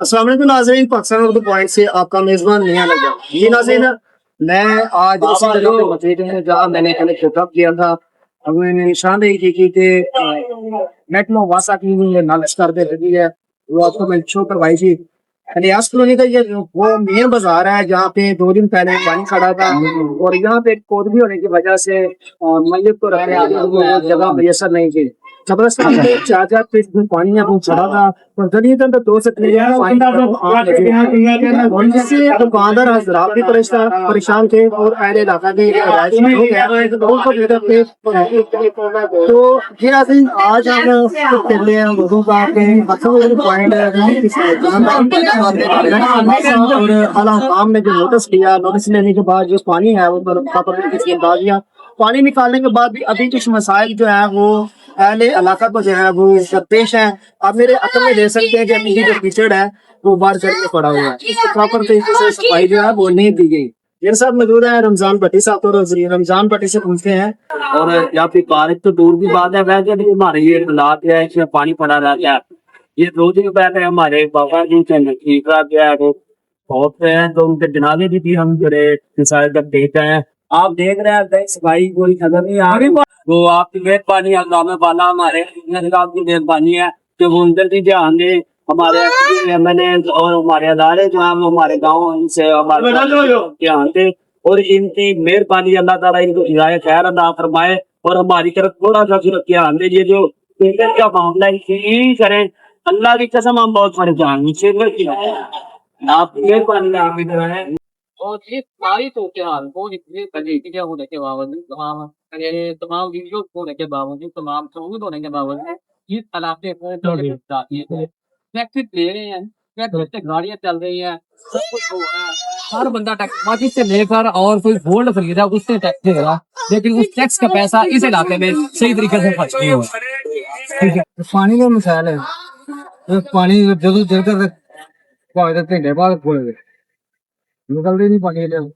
अस्सलाम वालेकुम नाज़रीन, पाकिस्तान उर्दू पॉइंट से आपका मेज़बान मियां नजर। जी नाज़रीन, मैं आज उस जगह पे मौजूद हूँ जहाँ मैंने कल खिताब किया था। अब मैंने निशानदेही की कि मेट्रो वासा की नालिश कर दे रही है, वो आपको मैं शो करवाई थी। रियाज कॉलोनी का ये वो मेन बाजार है जहाँ पे 2 दिन पहले पानी खड़ा था, और यहाँ पे कोदबी होने की वजह से मैयत को रखने आने को जगह मैसर नहीं थी। जबरदस्ती पे 4-4 फीट पानी है वो चढ़ा था, और गली के अंदर 2 से 3 पानी और जिससे दुकानदार हजरात भी परेशान थे, और अहले इलाका के रहायशी लोग हैं उनको जगह पे। तो ये आज हम पहले हम लोगों का पॉइंट और आलाम ने जो नोटिस किया, नोटिस लेने के बाद जो पानी है वो डाल दिया। पानी निकालने के बाद भी अभी कुछ मसाइल जो है वो अहले इलाका को जो है वो पेश है। आप मेरे अकल में ले सकते हैं कि अभी जो कीचड़ है वो बाहर चढ़ के पड़ा हुआ है, इसको प्रॉपर तरीके से सफाई जो है वो नहीं दी गई। मेरे साथ मौजूद है रमजान भट्टी साहब, तो रमजान भट्टी से पूछते हैं। और यहाँ पे बारिश तो दूर की बात है, वैसे भी हमारे ये हालात है, इसमें पानी पड़ा रहता है। ये 2 दिन पहले हमारे बाबा जी से ठीक रहा गया है, वो बहुत से हैं, तो उनके जनाजे भी हम जड़े मिसाइल तक देख रहे हैं। आप देख रहे हैं सफाई कोई खबर नहीं आ रही। वो आपकी मेहरबानी अल्लाह वाला हमारे आपकी मेहरबानी है कि वो अंदर भी ध्यान दे। हमारे एमएनए और हमारे अदारे जो है वो हमारे गाँव से हमारे ध्यान दे, और इनकी मेहरबानी अल्लाह ताला इनको हिदायत खैर अदा फरमाए, और हमारी तरफ थोड़ा सा ध्यान दे। ये जो पेमेंट का मामला है इसे यही करें, अल्लाह की कसम हम बहुत परेशान हैं। आप मेहरबानी आप इधर है। और ये सारी सूरत हाल को इतनी तरीके होने के बावजूद, तमाम वीडियो होने के बावजूद, तमाम सबूत होने के बावजूद इस इलाके में टैक्सी ले रहे हैं, गाड़ियां चल रही हैं, सब कुछ हो रहा है। हर बंदा टैक्स मार्केट से लेकर और कोई गोल्ड खरीदा उससे टैक्स दे रहा, लेकिन उस टैक्स का पैसा इस इलाके में सही तरीके से खर्च नहीं हुआ। पानी का मसाइल है, पानी जरूर घंटे बाद निकलते नहीं पानी।